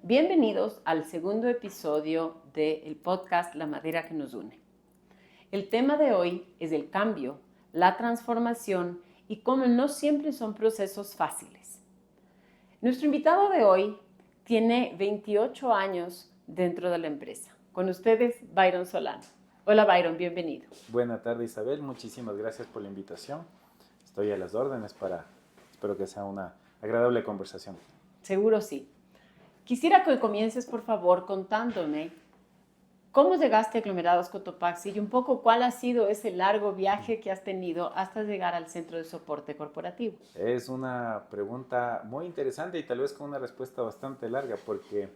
Bienvenidos al segundo episodio del podcast La Madera que nos une. El tema de hoy es el cambio, la transformación y cómo no siempre son procesos fáciles. Nuestro invitado de hoy tiene 28 años dentro de la empresa. Con ustedes, Byron Solano. Hola Byron, bienvenido. Buenas tardes Isabel, muchísimas gracias por la invitación. Estoy a las órdenes espero que sea una agradable conversación. Seguro sí. Quisiera que comiences, por favor, contándome cómo llegaste a Aglomerados Cotopaxi y un poco cuál ha sido ese largo viaje que has tenido hasta llegar al Centro de Soporte Corporativo. Es una pregunta muy interesante y tal vez con una respuesta bastante larga porque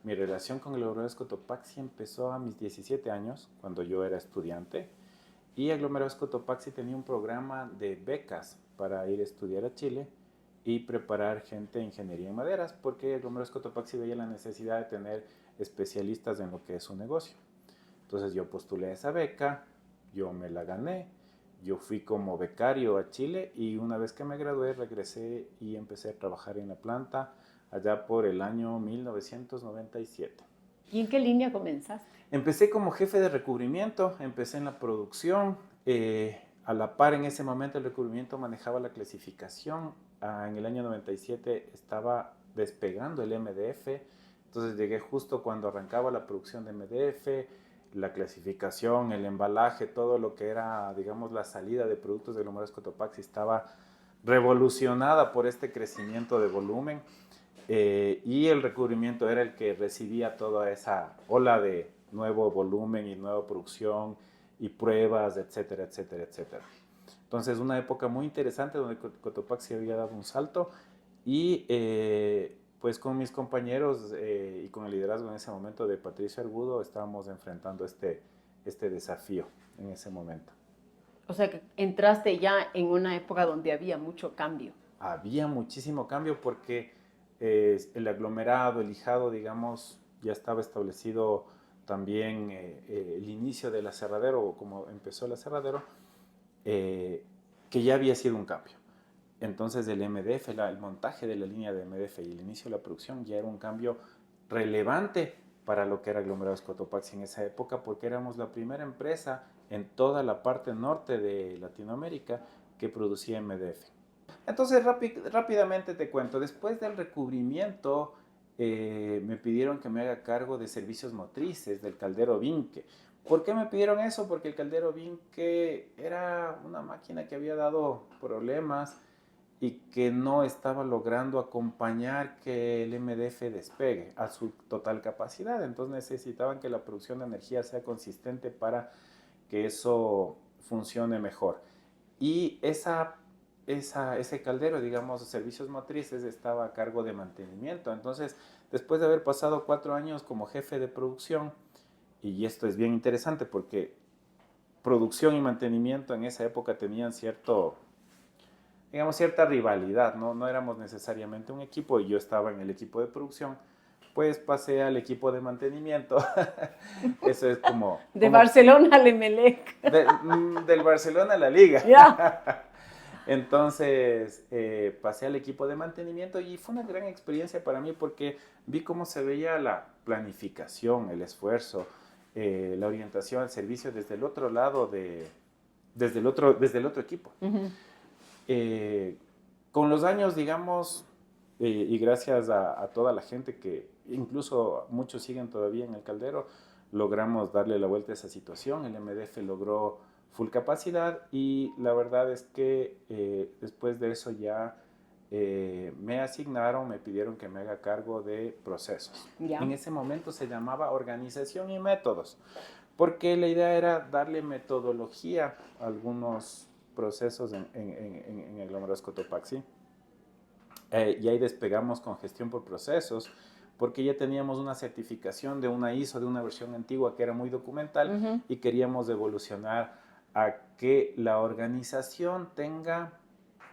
mi relación con Aglomerados Cotopaxi empezó a mis 17 años, cuando yo era estudiante, y Aglomerados Cotopaxi tenía un programa de becas para ir a estudiar a Chile y preparar gente de ingeniería en maderas, porque Aglomerados Cotopaxi veía la necesidad de tener especialistas en lo que es su negocio. Entonces yo postulé a esa beca, yo me la gané, yo fui como becario a Chile y una vez que me gradué regresé y empecé a trabajar en la planta allá por el año 1997. ¿Y en qué línea comenzaste? Empecé como jefe de recubrimiento, empecé en la producción. A la par en ese momento el recubrimiento manejaba la clasificación. En el año 97 estaba despegando el MDF, entonces llegué justo cuando arrancaba la producción de MDF, la clasificación, el embalaje, todo lo que era, digamos, la salida de productos de Aglomerados Cotopaxi estaba revolucionada por este crecimiento de volumen. Y el recubrimiento era el que recibía toda esa ola de nuevo volumen y nueva producción y pruebas, etcétera, etcétera, etcétera. Entonces, una época muy interesante donde Cotopaxi había dado un salto y pues con mis compañeros y con el liderazgo en ese momento de Patricio Argudo estábamos enfrentando este desafío en ese momento. O sea, que entraste ya en una época donde había mucho cambio. Había muchísimo cambio porque el aglomerado, el lijado, digamos, ya estaba establecido también el inicio del aserradero, o como empezó el aserradero, que ya había sido un cambio. Entonces el MDF, el montaje de la línea de MDF y el inicio de la producción ya era un cambio relevante para lo que era Aglomerados Cotopaxi en esa época, porque éramos la primera empresa en toda la parte norte de Latinoamérica que producía MDF. Entonces rápidamente te cuento, después del recubrimiento me pidieron que me haga cargo de servicios motrices del caldero Vinque. ¿Por qué me pidieron eso? Porque el caldero Vinque era una máquina que había dado problemas y que no estaba logrando acompañar que el MDF despegue a su total capacidad. Entonces necesitaban que la producción de energía sea consistente para que eso funcione mejor. Y ese caldero, digamos, de servicios motrices estaba a cargo de mantenimiento. Entonces, después de haber pasado 4 años como jefe de producción, y esto es bien interesante porque producción y mantenimiento en esa época tenían cierta rivalidad, ¿no? No éramos necesariamente un equipo y yo estaba en el equipo de producción, pues pasé al equipo de mantenimiento. Eso es como... De Barcelona al Emelec. Del Barcelona a la Liga. Ya. Entonces pasé al equipo de mantenimiento y fue una gran experiencia para mí porque vi cómo se veía la planificación, el esfuerzo, la orientación al servicio desde el otro lado, desde el otro equipo. Uh-huh. Con los años, digamos, y gracias a toda la gente que incluso muchos siguen todavía en el caldero, logramos darle la vuelta a esa situación. El MDF logró full capacidad y la verdad es que después de eso ya me asignaron, me pidieron que me haga cargo de procesos. Ya. En ese momento se llamaba organización y métodos, porque la idea era darle metodología a algunos procesos en Aglomerados Cotopaxi. Y ahí despegamos con gestión por procesos, porque ya teníamos una certificación de una ISO, de una versión antigua que era muy documental, uh-huh, y queríamos evolucionar a que la organización tenga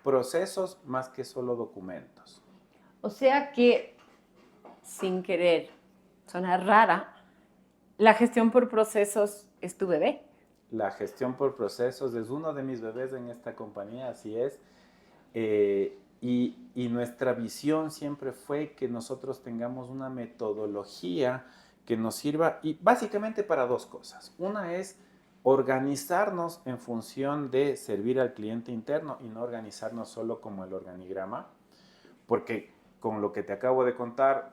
procesos más que solo documentos. O sea que, sin querer sonar rara, la gestión por procesos es tu bebé. La gestión por procesos es uno de mis bebés en esta compañía, así es. y nuestra visión siempre fue que nosotros tengamos una metodología que nos sirva, y básicamente para dos cosas. Una es organizarnos en función de servir al cliente interno y no organizarnos solo como el organigrama, porque con lo que te acabo de contar,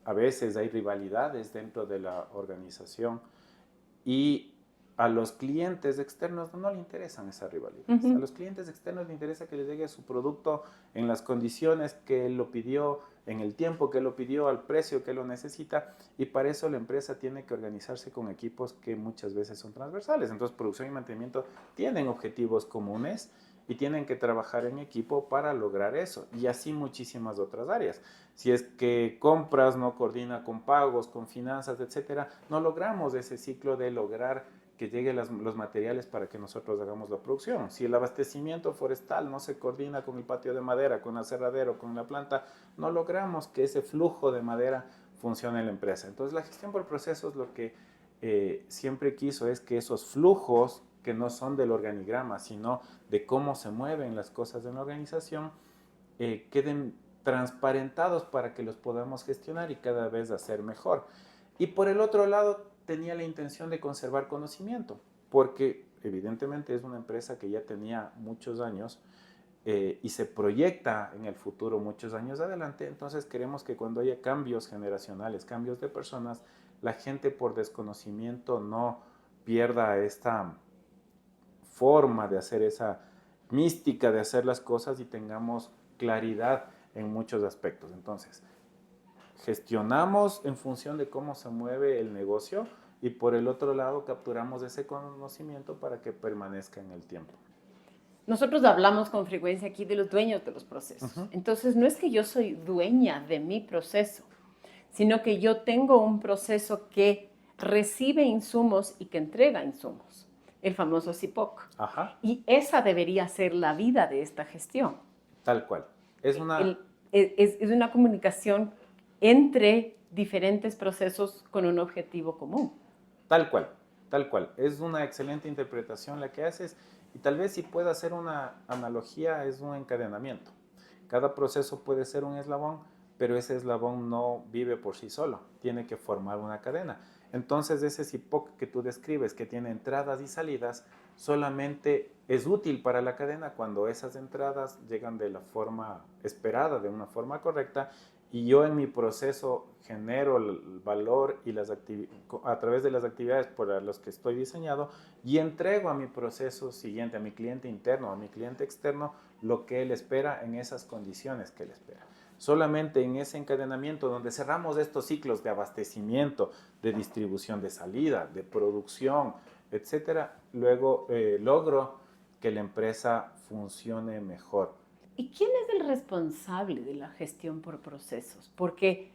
a veces hay rivalidades dentro de la organización y a los clientes externos no le interesan esas rivalidades. A los clientes externos les interesa que les llegue su producto en las condiciones que él lo pidió, en el tiempo que lo pidió, al precio que lo necesita, y para eso la empresa tiene que organizarse con equipos que muchas veces son transversales. Entonces, producción y mantenimiento tienen objetivos comunes y tienen que trabajar en equipo para lograr eso, y así muchísimas otras áreas. Si es que compras no coordina con pagos, con finanzas, etcétera, no logramos ese ciclo de lograr que lleguen los materiales para que nosotros hagamos la producción. Si el abastecimiento forestal no se coordina con el patio de madera, con el aserradero, con la planta, no logramos que ese flujo de madera funcione en la empresa. Entonces, la gestión por procesos lo que siempre quiso es que esos flujos, que no son del organigrama, sino de cómo se mueven las cosas en la organización, queden transparentados para que los podamos gestionar y cada vez hacer mejor. Y por el otro lado, tenía la intención de conservar conocimiento, porque evidentemente es una empresa que ya tenía muchos años y se proyecta en el futuro muchos años adelante. Entonces queremos que cuando haya cambios generacionales, cambios de personas, la gente por desconocimiento no pierda esta forma de hacer, esa mística de hacer las cosas, y tengamos claridad en muchos aspectos. Entonces, gestionamos en función de cómo se mueve el negocio, y por el otro lado capturamos ese conocimiento para que permanezca en el tiempo. Nosotros hablamos con frecuencia aquí de los dueños de los procesos. Entonces, no es que yo soy dueña de mi proceso, sino que yo tengo un proceso que recibe insumos y que entrega insumos, el famoso CIPOC. Y esa debería ser la vida de esta gestión. Tal cual. Es una comunicación entre diferentes procesos con un objetivo común. Tal cual, tal cual. Es una excelente interpretación la que haces, y tal vez si puedo hacer una analogía, es un encadenamiento. Cada proceso puede ser un eslabón, pero ese eslabón no vive por sí solo, tiene que formar una cadena. Entonces, ese CIPOC que tú describes, que tiene entradas y salidas, solamente es útil para la cadena cuando esas entradas llegan de la forma esperada, de una forma correcta, y yo en mi proceso genero el valor y a través de las actividades por las que estoy diseñado, y entrego a mi proceso siguiente, a mi cliente interno, a mi cliente externo, lo que él espera en esas condiciones que él espera. Solamente en ese encadenamiento donde cerramos estos ciclos de abastecimiento, de distribución, de salida, de producción, etcétera, luego logro que la empresa funcione mejor. ¿Y quién es el responsable de la gestión por procesos? Porque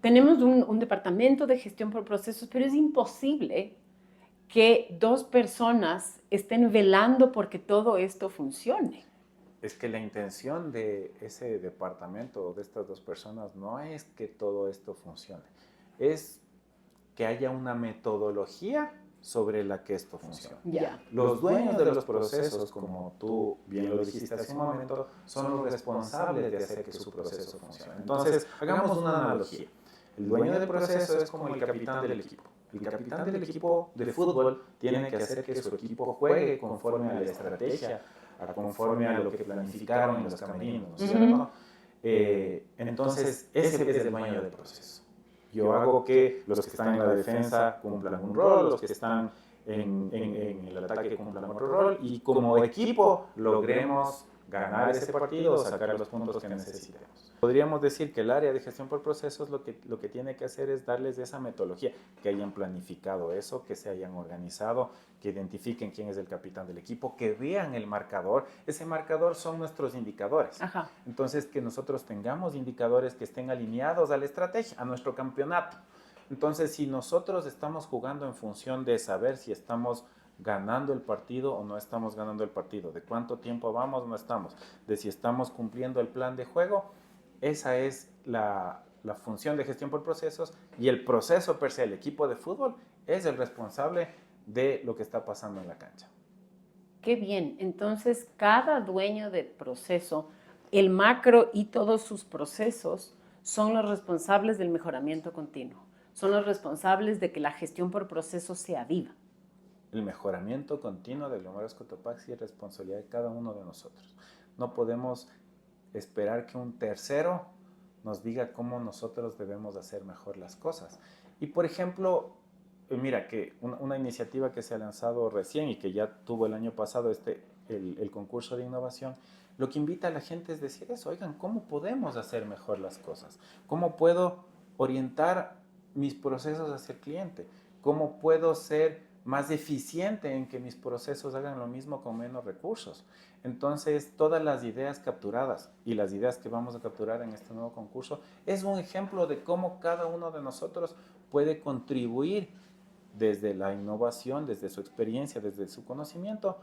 tenemos un departamento de gestión por procesos, pero es imposible que dos personas estén velando porque todo esto funcione. Es que la intención de ese departamento o de estas dos personas no es que todo esto funcione, es que haya una metodología sobre la que esto funcione. Los dueños de los procesos, como tú bien lo dijiste hace un momento, son los responsables de hacer que su proceso funcione. Entonces, hagamos una analogía. El dueño del proceso es como el capitán del equipo. El capitán del equipo de fútbol tiene que hacer que su equipo juegue conforme a la estrategia, conforme a lo que planificaron en los camerinos, ¿no es cierto? Entonces, ese es el dueño del proceso. Yo hago que los que están en la defensa cumplan un rol, los que están en el ataque cumplan otro rol, y como equipo logremos ganar ese partido o sacar los puntos que necesitemos. Podríamos decir que el área de gestión por procesos lo que tiene que hacer es darles esa metodología, que hayan planificado eso, que se hayan organizado, que identifiquen quién es el capitán del equipo, que vean el marcador. Ese marcador son nuestros indicadores. Entonces, que nosotros tengamos indicadores que estén alineados a la estrategia, a nuestro campeonato. Entonces, si nosotros estamos jugando en función de saber si estamos ganando el partido o no estamos ganando el partido, de cuánto tiempo vamos o no estamos, de si estamos cumpliendo el plan de juego, esa es la función de gestión por procesos, y el proceso per se, el equipo de fútbol, es el responsable de lo que está pasando en la cancha. Qué bien. Entonces, cada dueño de proceso el macro y todos sus procesos son los responsables del mejoramiento continuo. Son los responsables de que la gestión por procesos sea viva. El mejoramiento continuo de Aglomerados Cotopaxi es responsabilidad de cada uno de nosotros. No podemos esperar que un tercero nos diga cómo nosotros debemos hacer mejor las cosas. Y por ejemplo, mira que una iniciativa que se ha lanzado recién y que ya tuvo el año pasado el concurso de innovación, lo que invita a la gente es decir eso, oigan, ¿cómo podemos hacer mejor las cosas? ¿Cómo puedo orientar mis procesos hacia el cliente? ¿Cómo puedo ser más eficiente en que mis procesos hagan lo mismo con menos recursos? Entonces, todas las ideas capturadas y las ideas que vamos a capturar en este nuevo concurso es un ejemplo de cómo cada uno de nosotros puede contribuir desde la innovación, desde su experiencia, desde su conocimiento,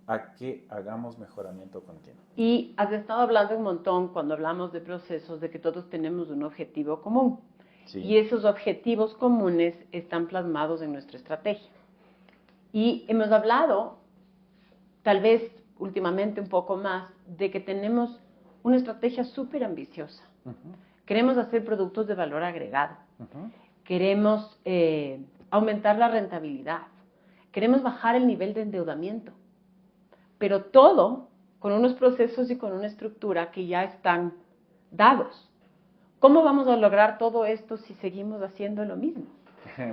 a que hagamos mejoramiento continuo. Y has estado hablando un montón cuando hablamos de procesos de que todos tenemos un objetivo común. Sí. Y esos objetivos comunes están plasmados en nuestra estrategia. Y hemos hablado, tal vez últimamente un poco más, de que tenemos una estrategia súper ambiciosa. Queremos hacer productos de valor agregado. Queremos aumentar la rentabilidad. Queremos bajar el nivel de endeudamiento. Pero todo con unos procesos y con una estructura que ya están dados. ¿Cómo vamos a lograr todo esto si seguimos haciendo lo mismo?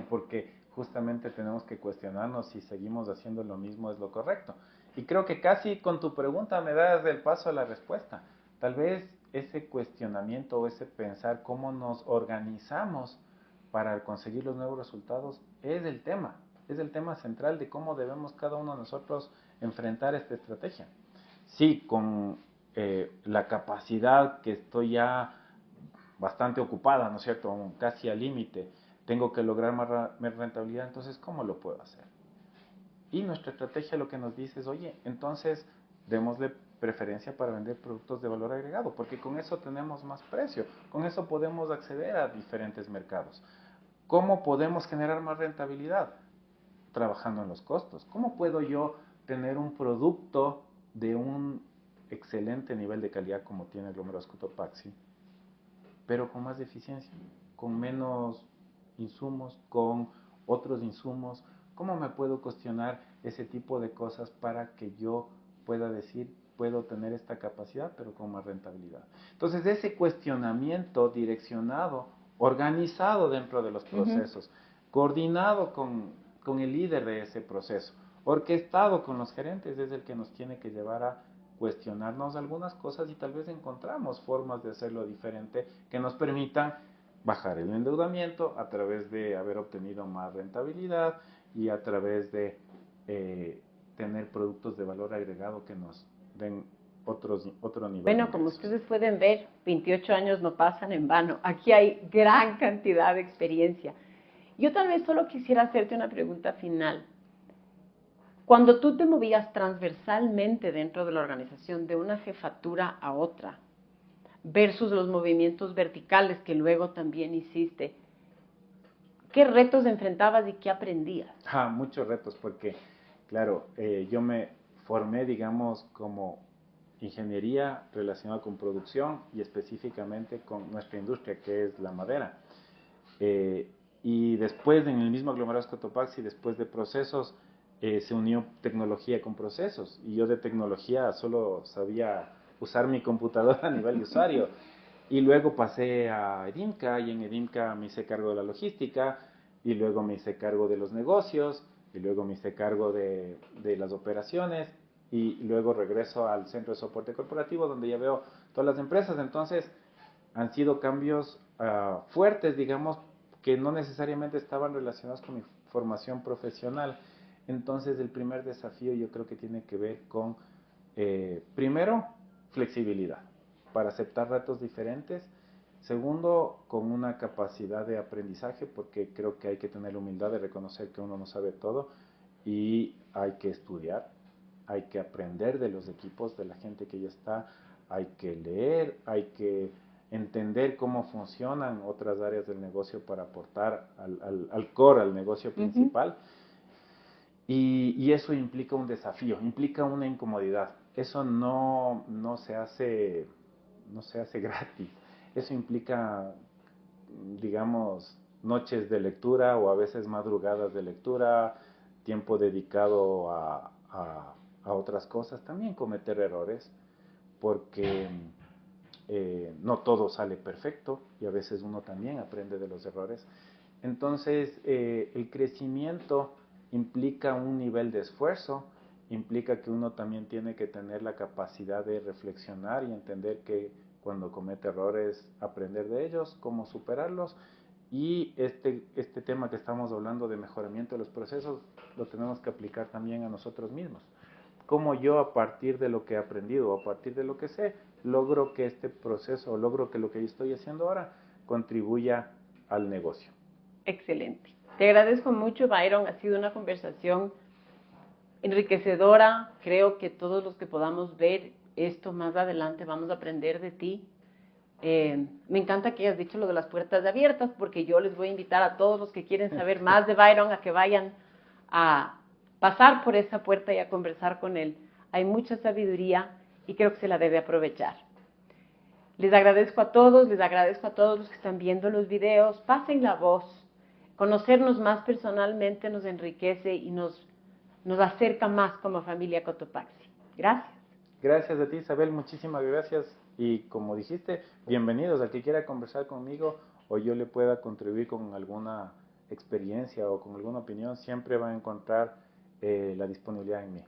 Porque justamente tenemos que cuestionarnos si seguimos haciendo lo mismo es lo correcto. Y creo que casi con tu pregunta me das el paso a la respuesta. Tal vez ese cuestionamiento o ese pensar cómo nos organizamos para conseguir los nuevos resultados es el tema central de cómo debemos cada uno de nosotros enfrentar esta estrategia. Sí, con la capacidad que estoy ya bastante ocupada, ¿no es cierto? Casi al límite, tengo que lograr más rentabilidad, entonces, ¿cómo lo puedo hacer? Y nuestra estrategia lo que nos dice es, oye, entonces, démosle preferencia para vender productos de valor agregado, porque con eso tenemos más precio, con eso podemos acceder a diferentes mercados. ¿Cómo podemos generar más rentabilidad? Trabajando en los costos. ¿Cómo puedo yo tener un producto de un excelente nivel de calidad como tiene Aglomerados Cotopaxi, pero con más eficiencia, con menos insumos, con otros insumos? ¿Cómo me puedo cuestionar ese tipo de cosas para que yo pueda decir, puedo tener esta capacidad, pero con más rentabilidad? Entonces, ese cuestionamiento direccionado, organizado dentro de los procesos, coordinado con el líder de ese proceso, orquestado con los gerentes, es el que nos tiene que llevar a cuestionarnos algunas cosas y tal vez encontramos formas de hacerlo diferente que nos permitan bajar el endeudamiento a través de haber obtenido más rentabilidad y a través de tener productos de valor agregado que nos den otro nivel. Bueno, como ustedes pueden ver, 28 años no pasan en vano. Aquí hay gran cantidad de experiencia. Yo tal vez solo quisiera hacerte una pregunta final. Cuando tú te movías transversalmente dentro de la organización de una jefatura a otra, versus los movimientos verticales que luego también hiciste, ¿qué retos enfrentabas y qué aprendías? Muchos retos, porque, claro, yo me formé, digamos, como ingeniería relacionada con producción y específicamente con nuestra industria, que es la madera. Y después, en el mismo Aglomerados Cotopaxi, después de procesos, se unió tecnología con procesos. Y yo de tecnología solo sabía usar mi computadora a nivel de usuario. Y luego pasé a Edimca, y en Edimca me hice cargo de la logística, y luego me hice cargo de los negocios, y luego me hice cargo de las operaciones, y luego regreso al centro de soporte corporativo, donde ya veo todas las empresas. Entonces, han sido cambios fuertes, digamos, que no necesariamente estaban relacionados con mi formación profesional. Entonces, el primer desafío yo creo que tiene que ver con, primero, flexibilidad para aceptar retos diferentes. Segundo, con una capacidad de aprendizaje, porque creo que hay que tener la humildad de reconocer que uno no sabe todo y hay que estudiar, hay que aprender de los equipos, de la gente que ya está, hay que leer, hay que entender cómo funcionan otras áreas del negocio para aportar al core, al negocio principal. Y eso implica un desafío, implica una incomodidad. Eso no se hace no se hace gratis. Eso implica, digamos, noches de lectura o a veces madrugadas de lectura, tiempo dedicado a otras cosas, también cometer errores, porque no todo sale perfecto y a veces uno también aprende de los errores. Entonces, el crecimiento implica un nivel de esfuerzo, implica que uno también tiene que tener la capacidad de reflexionar y entender que cuando comete errores, aprender de ellos, cómo superarlos. Y este tema que estamos hablando de mejoramiento de los procesos, lo tenemos que aplicar también a nosotros mismos. Cómo yo a partir de lo que he aprendido, a partir de lo que sé, logro que este proceso, logro que lo que yo estoy haciendo ahora contribuya al negocio. Excelente. Te agradezco mucho, Byron. Ha sido una conversación enriquecedora. Creo que todos los que podamos ver esto más adelante vamos a aprender de ti. Me encanta que hayas dicho lo de las puertas abiertas, porque yo les voy a invitar a todos los que quieren saber más de Byron a que vayan a pasar por esa puerta y a conversar con él. Hay mucha sabiduría y creo que se la debe aprovechar. Les agradezco a todos los que están viendo los videos. Pasen la voz. Conocernos más personalmente nos enriquece y nos acerca más como familia Cotopaxi. Gracias. Gracias a ti, Isabel, muchísimas gracias. Y como dijiste, bienvenidos al que quiera conversar conmigo o yo le pueda contribuir con alguna experiencia o con alguna opinión, siempre va a encontrar la disponibilidad en mí.